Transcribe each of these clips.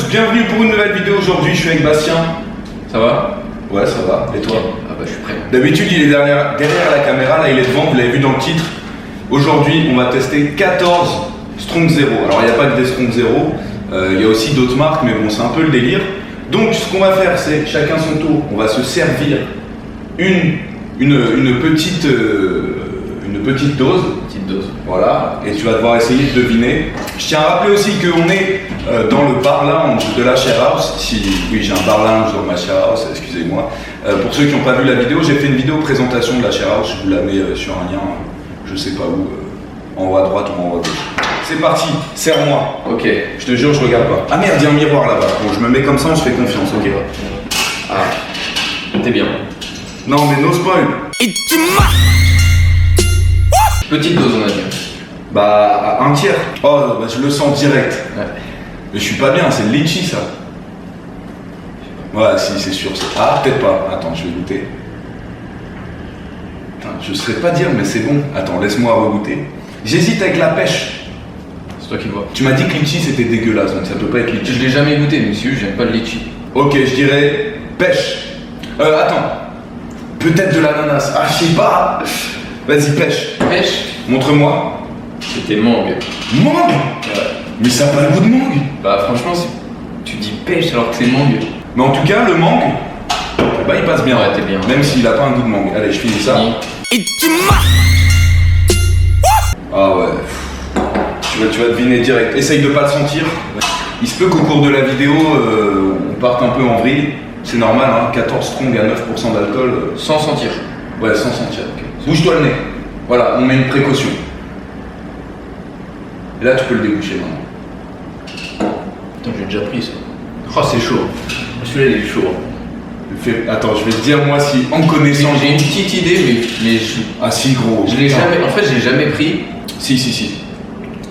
bienvenue pour une nouvelle vidéo. Aujourd'hui, je suis avec Bastien. Ça va? Ouais, ça va. Et toi? Ah bah je suis prêt. D'habitude, il est derrière la caméra, là il est devant, vous l'avez vu dans le titre. Aujourd'hui, on va tester 14 Strong Zero. Alors, il n'y a pas que des Strong Zero, il y a aussi d'autres marques, mais bon, c'est un peu le délire. Donc, ce qu'on va faire, c'est chacun son tour. On va se servir une petite dose. Petite dose. Voilà, et tu vas devoir essayer de deviner. Je tiens à rappeler aussi qu'on est dans le bar lounge de la Share House. Oui, j'ai un bar lounge dans ma Share House, excusez-moi. Pour ceux qui n'ont pas vu la vidéo, j'ai fait une vidéo présentation de la Share House. Je vous la mets sur un lien, je sais pas où, en haut à droite ou en haut à gauche. C'est parti, serre-moi. Ok. Je te jure, je regarde pas. Ah merde, il y a un miroir là-bas. Bon, je me mets comme ça, on se fait confiance, ok. Ah, t'es bien. Non, mais no spoil. Petite dose, on a dit. Bah, un tiers. Oh, bah, je le sens direct. Ouais. Mais je suis pas bien, c'est le litchi ça. Ouais, si, c'est sûr. Ah, peut-être pas. Attends, je vais goûter. Putain, je saurais pas dire, mais c'est bon. Attends, laisse-moi regoûter. J'hésite avec la pêche. C'est toi qui vois. Tu m'as dit que litchi c'était dégueulasse, donc ça peut pas être litchi. Je l'ai jamais goûté, monsieur, j'aime pas le litchi. Ok, je dirais pêche. Attends. Peut-être de l'ananas. Ah, je sais pas. Vas-y, pêche. Pêche? Montre-moi. C'était mangue. Mangue? Ouais. Mais ça a pas le goût de mangue. Bah franchement, tu dis pêche alors que c'est mangue. Mais en tout cas, le mangue, bah il passe bien. Ouais, t'es bien. Même s'il a pas un goût de mangue. Allez, je finis ça. Ah ouais. Tu vas deviner direct. Essaye de pas le sentir. Il se peut qu'au cours de la vidéo, on parte un peu en vrille. C'est normal, hein. 14 strong à 9% d'alcool. Sans sentir. Ouais, sans sentir. Ok. Bouge-toi le nez. Voilà, on met une précaution. Et là, tu peux le déboucher maintenant. Attends, j'ai déjà pris ça. Oh, c'est chaud. Celui-là, il est chaud. Attends, je vais te dire moi si en connaissant. J'ai une petite idée, mais je. Ah si gros. Je l'ai jamais. En fait, je l'ai jamais pris. Si.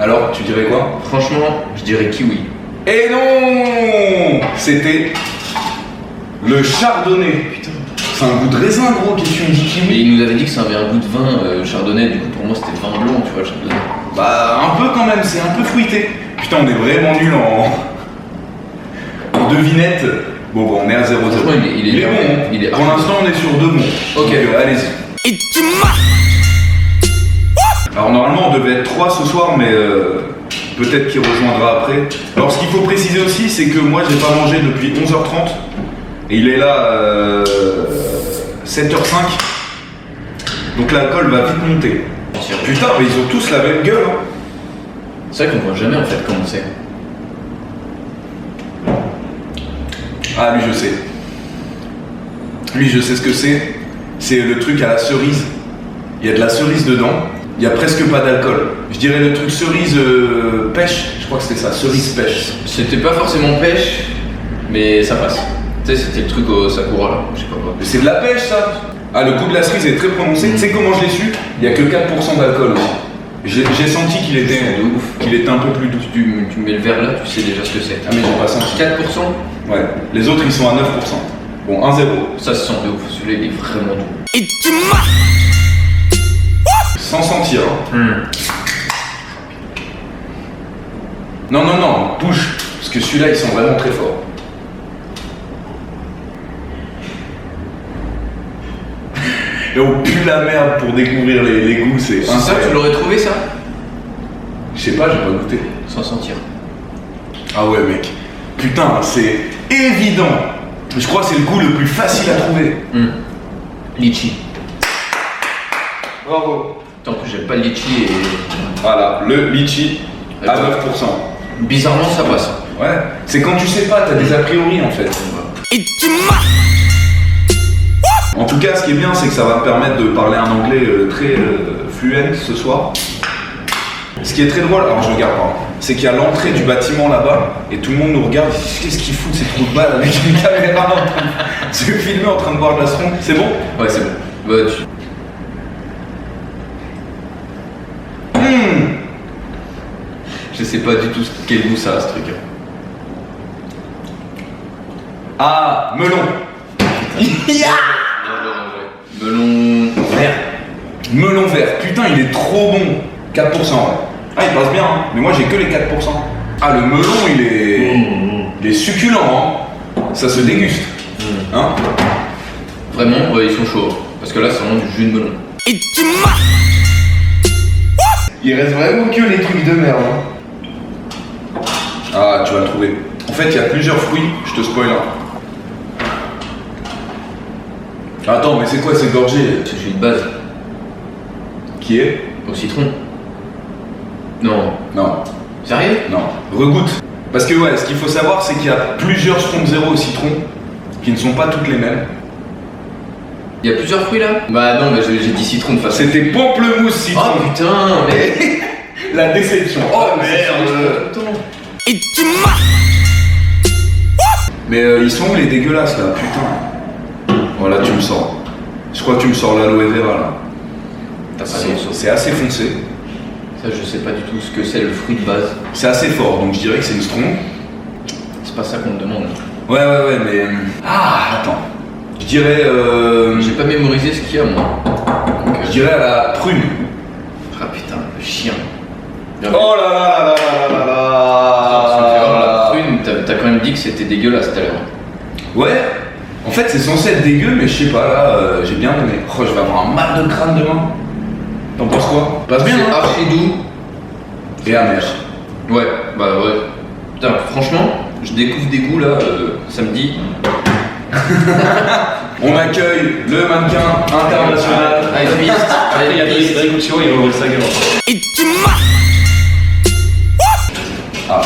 Alors, tu dirais quoi? Franchement, je dirais kiwi. Et non! C'était le chardonnay. Putain. C'est un goût de raisin gros qui tu me dis Mais kiwi. il nous avait dit que ça avait un goût de vin chardonnay, du coup pour moi c'était vin blanc, tu vois, le chardonnay. Bah un peu quand même, c'est un peu fruité. Putain, on est vraiment nul en devinette. Bon, on est à 0-0. Franchement, il est bon. il est Pour l'instant, on est sur 2 bons. Ok. Donc, allez-y. Alors normalement, on devait être 3 ce soir, mais peut-être qu'il rejoindra après. Alors ce qu'il faut préciser aussi, c'est que moi, j'ai pas mangé depuis 11h30. Et il est là 7h05. Donc l'alcool va vite monter. Putain, mais ils ont tous la même gueule. Hein. C'est vrai qu'on voit jamais en fait comment c'est. Ah, lui, je sais. Lui, je sais ce que c'est. C'est le truc à la cerise. Il y a de la cerise dedans. Il n'y a presque pas d'alcool. Je dirais le truc cerise pêche. Je crois que c'était ça, cerise pêche. C'était pas forcément pêche, mais ça passe. Tu sais, c'était le truc au sakura là, je sais pas quoi. Mais c'est de la pêche, ça. Ah, le goût de la cerise est très prononcé. Tu sais comment je l'ai su? Il n'y a que 4% d'alcool aussi. J'ai senti qu'il était un peu plus doux. Tu mets le verre là, tu sais déjà ce que c'est. Ah, mais j'ai pas senti. 4%? Ouais. Les autres, ils sont à 9%. Bon, 1-0. Ça se sent de ouf, celui-là il est vraiment doux. Sans sentir. Hein. Non, bouge. Parce que celui-là, ils sont vraiment très forts. Et on pue la merde pour découvrir les goûts, c'est C'est ça, tu l'aurais trouvé ça? Je sais pas, j'ai pas goûté. Sans sentir. Ah ouais, mec. Putain, c'est évident. Je crois que c'est le goût le plus facile à trouver. Litchi. Bravo. Tant que j'aime pas le litchi et. Voilà, le litchi à 9%. Bizarrement, ça passe. Ouais, c'est quand tu sais pas, t'as des a priori en fait. En tout cas, ce qui est bien, c'est que ça va me permettre de parler un anglais très fluent ce soir. Ce qui est très drôle, alors je regarde pas, c'est qu'il y a l'entrée du bâtiment là-bas et tout le monde nous regarde. Qu'est-ce qu'ils foutent ces trous de balles avec une caméra en train de se filmer en train de boire de la strong? C'est bon? Ouais, c'est bon. Bah, Je sais pas du tout quel goût ça a ce truc. Ah, melon. Melon vert. Melon vert. Putain, il est trop bon. 4%. Ouais. Ah, il passe bien, hein. Mais moi j'ai que les 4%. Ah, le melon, il est succulent, hein. Ça se déguste. Hein? Vraiment, ils sont chauds. Parce que là, c'est vraiment du jus de melon. Il reste vraiment que les trucs de merde. Hein. Ah, tu vas le trouver. En fait, il y a plusieurs fruits, je te spoil un. Attends, mais c'est quoi ces gorgées? C'est jus de base. Qui est? Au citron. Non. Non. Sérieux? Non. Regoute. Parce que ouais, ce qu'il faut savoir, c'est qu'il y a plusieurs Strong Zero au citron qui ne sont pas toutes les mêmes. Il y a plusieurs fruits là? Bah non, mais j'ai dit citron de façon. C'était pamplemousse citron. Oh putain, mais. La déception. Oh merde. Mais ils sont où les dégueulasses là? Putain. Voilà, tu me sors. Je crois que tu me sors l'aloe vera là. T'as pas de morceau. C'est assez foncé. Ça, je sais pas du tout ce que c'est le fruit de base. C'est assez fort, donc je dirais que c'est une strong. C'est pas ça qu'on me demande. Ouais, mais. Ah, attends. Je dirais. J'ai pas mémorisé ce qu'il y a moi. Donc, Je dirais à la prune. Ah putain, le chien. Oh là là là là là là là. Ça me fait voir la prune, t'as quand même dit que c'était dégueulasse tout à l'heure. Ouais. En fait, c'est censé être dégueu, mais je sais pas, là, j'ai bien aimé. Oh, je vais avoir un mal de crâne demain. T'en penses quoi? Passe bien, C'est hein? archi doux. Et amer. Ouais, bah ouais. Putain, franchement, je découvre des goûts là, samedi. On accueille le mannequin international. Allez, piste. Il y a des coups de chevaux, il va ouvrir sa gueule. Ah,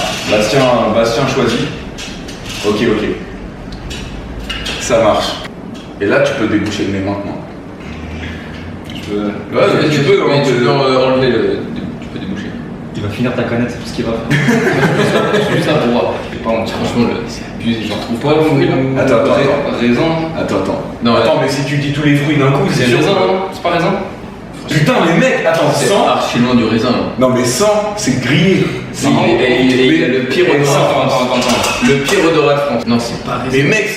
Bastien choisit. Ok. Ça marche. Et là, tu peux déboucher le nez maintenant. Ouais, tu peux enlever le. Tu peux déboucher. Tu vas finir ta canette, c'est tout ce qu'il va faire. C'est juste un droit. Franchement, c'est abusé, j'en trouve pas le fruit là. Attends. Raisin. Attends. Non, Attends, mais si tu dis tous les fruits d'un coup, C'est sûr raisin, que- non? C'est pas raisin? Putain, les mecs, attends, c'est 100. archi loin du raisin. Là. Non, mais 100, c'est grillé. Non, il a le pire Mais odorat. Attends. Le pire odorat de France. Non, c'est pas raisin. Mais mec,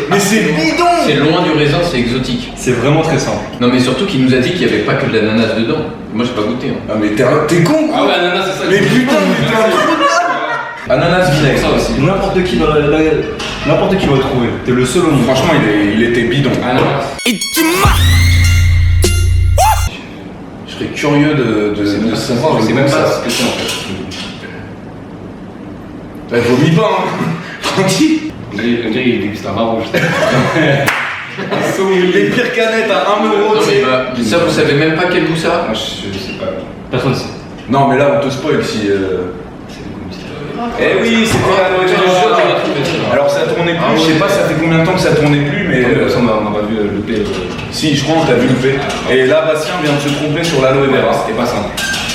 mais c'est bidon. C'est loin du raisin, c'est exotique. C'est vraiment très simple. Non, mais surtout qu'il nous a dit qu'il n'y avait pas que de l'ananas dedans. Moi, j'ai pas goûté. Hein. Ah, mais t'es con, quoi. Ah ouais, ananas, c'est ça. Mais putain, mais t'es un trou de là. Ananas vinaigre. Ça aussi. N'importe qui va le trouver. T'es le seul au monde. Franchement, il était bidon. Ananas. Je serais curieux de savoir. Je sais même pas ça. ce que c'est en fait. Bah, vomis pas, hein. Tranquille. On dirait qu'il déguste un bar rouge. Les pires canettes à 1€, Non, tu mais sais. bah, ça, vous savez même pas quel goût ça a? Moi, je sais pas. Personne ne sait. Non, mais là, on te spoil si. C'est des goûts mystérieux. Eh oui, c'était la Je te jure, tu vas nourriture. trouver. Alors, ça tournait plus. Ah, Je sais ouais. pas, ça fait combien de temps que ça tournait plus, mais. De toute façon, on n'a pas vu le P. Si, je crois qu'on t'a vu le fait. Et là, Bastien vient de se tromper sur l'aloe vera. C'était pas simple.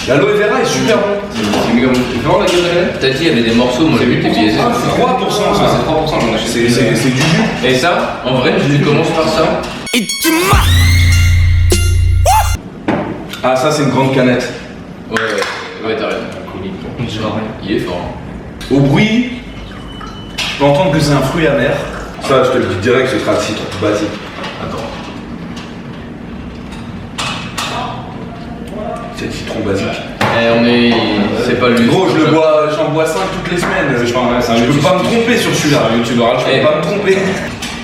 L'aloe vera est super bon. C'est méga bon. Tu peux voir la gueule de la canette? T'as dit il y avait des morceaux, moi j'ai vu que t'es biaisé. Ah, c'est 3%, Ah, ça. c'est 3%, j'en achète. C'est du jus. Et ça, en vrai, tu commences par ça. Ah, ça, c'est une grande canette. Ouais, t'as raison. On dira rien. Il est fort. Au bruit, tu peux entendre que c'est un fruit amer. Ça, je te le dis direct, ce sera le citron basique. Attends. C'est le citron basique. C'est pas lui. Gros, j'en bois 5 toutes les semaines. Je peux pas me tromper sur celui-là. Tu l'auras, Je peux pas me tromper.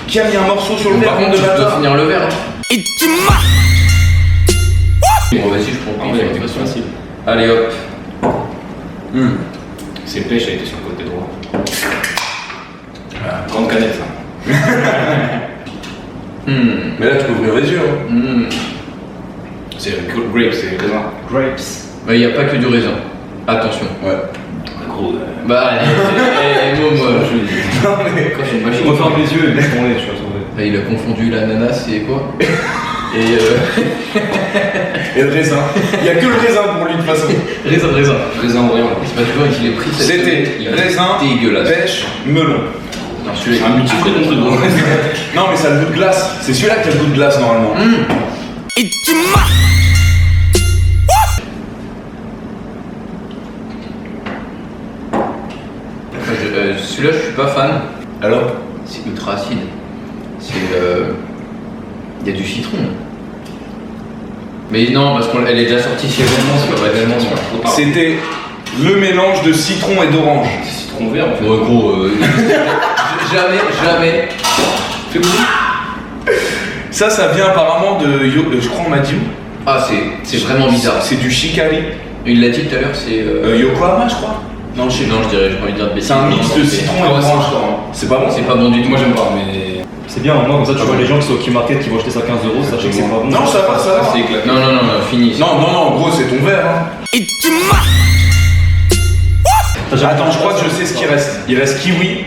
Qui a mis un morceau sur le verre Par contre, de tu dois bâtard? finir le verre. Hein. Bon, vas-y, je prends plus. de toute façon. facile. Allez hop. C'est pêche, elle était sur le côté droit. Grande canette, ça. Mais là, tu peux ouvrir les yeux. Hein. C'est grape, c'est raisin. Grapes. Bah, y a pas que du raisin. Attention. Ouais. Gros. Bah, moi, je le dis. Non, mais. Quand j'ai une machine. On va fermer les yeux et laisse-moi tu vas trouver. Bah, il a confondu l'ananas et quoi? Et Et le raisin. Il y a que le raisin pour lui, de toute façon. Raisin. Raisin Orient. c'est pas du tout qu'il ait pris cette. C'était Il est raisin, dégueulasse. pêche, melon. Non, C'est celui-là, un multifruit ton truc, gros. Non, mais ça a le goût de glace. C'est celui-là qui a le goût de glace, normalement. Celui-là, je suis pas fan. Alors? C'est ultra acide. C'est. Il y a du citron. Mais non, parce qu'elle est déjà sortie chez Réellement C'était le mélange de citron et d'orange. C'est citron vert en fait. Ouais, gros. jamais. Fais bruit. Ça vient apparemment de, je crois on m'a dit où. Ah, c'est vraiment bizarre. C'est du shikari. Il l'a dit tout à l'heure, c'est. Yokohama, je crois. Non, je dirais, j'ai pas envie de dire de bêtises. C'est un mix de citron et d'orange. C'est pas bon. C'est pas bon du tout. Moi j'aime pas, mais. C'est bien, au moins comme ça tu vois les gens qui sont au Key-Market qui vont acheter ça 15 €, sachez que c'est pas bon. Non, ça va. C'est éclaté. Non, fini. Non, gros, c'est ton verre. Hein. Attends, je crois que je sais ce qu'il reste. Il reste kiwi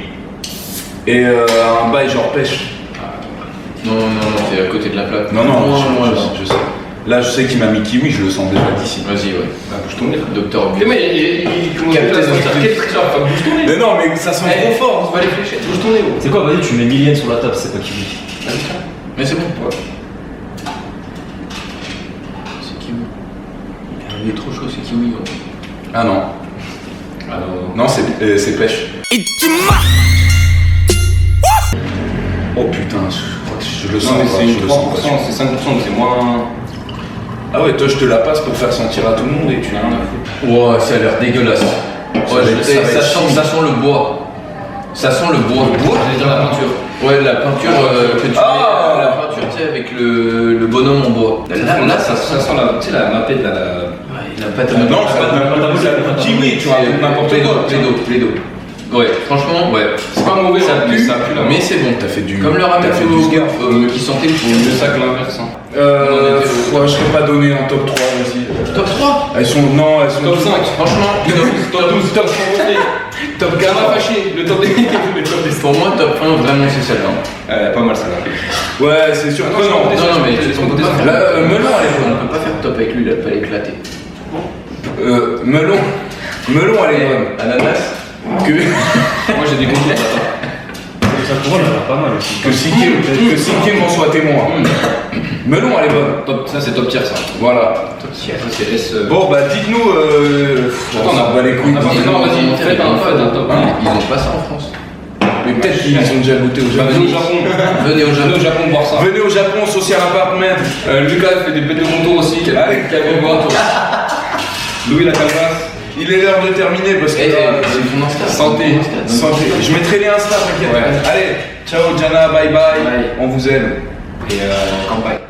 et un bail genre pêche. Non, c'est à côté de la plaque. Non, je sais. Là, je sais qu'il m'a mis kiwi, je le sens déjà d'ici. Vas-y, ouais. Bah, bouge ton nez. Docteur Mais comment Captain il Docteur. Quel trésor. Enfin, bouge ton nez. Mais non, mais ça sent trop fort. On va les fléchettes. Bouge ton nez, gros. C'est quoi, vas-y, tu mets 1000 yens sur la table, c'est pas kiwi. Mais c'est bon. Ouais. C'est kiwi. Il est trop chaud, c'est kiwi. Gros. Ah non. Ah non. Non, c'est pêche. Oh putain, je crois que je le sens. Non, mais pas, c'est je le sens 3%, pas. c'est 5%, donc c'est moins. Ah ouais, toi je te la passe pour faire sentir à tout le monde et tu n'as rien à foutre. Ouais, ça a l'air dégueulasse. Ouais, va être- ça va être chimique. ça sent le bois. Ça sent le bois. J'allais dire la peinture. Ouais, la peinture que tu Ah mets. La peinture, tu sais, avec le bonhomme en bois. Là, ça ça sent la. Tu sais, la mapette là. Il a pas de Non, c'est pas kiwi, tu racontes n'importe quoi. Plaido. Ouais, franchement, ouais. C'est pas mauvais, Ça mais pue, ça pue là. mais c'est bon. T'as fait du. Comme le t'as ramen fait du sgaf. qui sentait le Le fou. sac l'inverse. Hein. Ouais, je serais pas donné un top 3, vas-y. Top 3. Elles sont. Non, elles sont. Top 5. Franchement, Top 12, top 100. Top 15, fâché. Le top des. Le top des. pour moi, top 1, vraiment, c'est celle-là. Pas mal ça là. Ouais, c'est surprenant. Non, mais tu ton côté, peux pas ça. faire- Là, Melon, elle est on peut pas faire top avec lui, il a pas l'éclater. Melon, elle est bonne. Ananas. Que Moi j'ai des concours. Ça couronne, elle a pas mal aussi. que Sikim en soit témoin. Melon, elle est bonne. Ça c'est top tier ça. Voilà. Top tier. Ça c'est S. Bon, bah dites-nous. Attends, on s'en bat les couilles. Non, vas-y, faites un top. Hein Ils ont pas ça en France. Mais peut-être qu'ils ont déjà goûté au Bah, Japon. venez au Japon. Venez au Venez au Japon. Japon voir ça. Venez au Japon, social apartment. Lucas fait des bêtes de contour aussi. Qui a fait voir toi. Louis la calvasse. Il est l'heure de terminer parce que. C'est ton Insta. Santé. Santé. Je mettrai les Insta, t'inquiète. Ouais. Allez, ciao Jana, bye bye. Bye. On vous aime. Et campagne.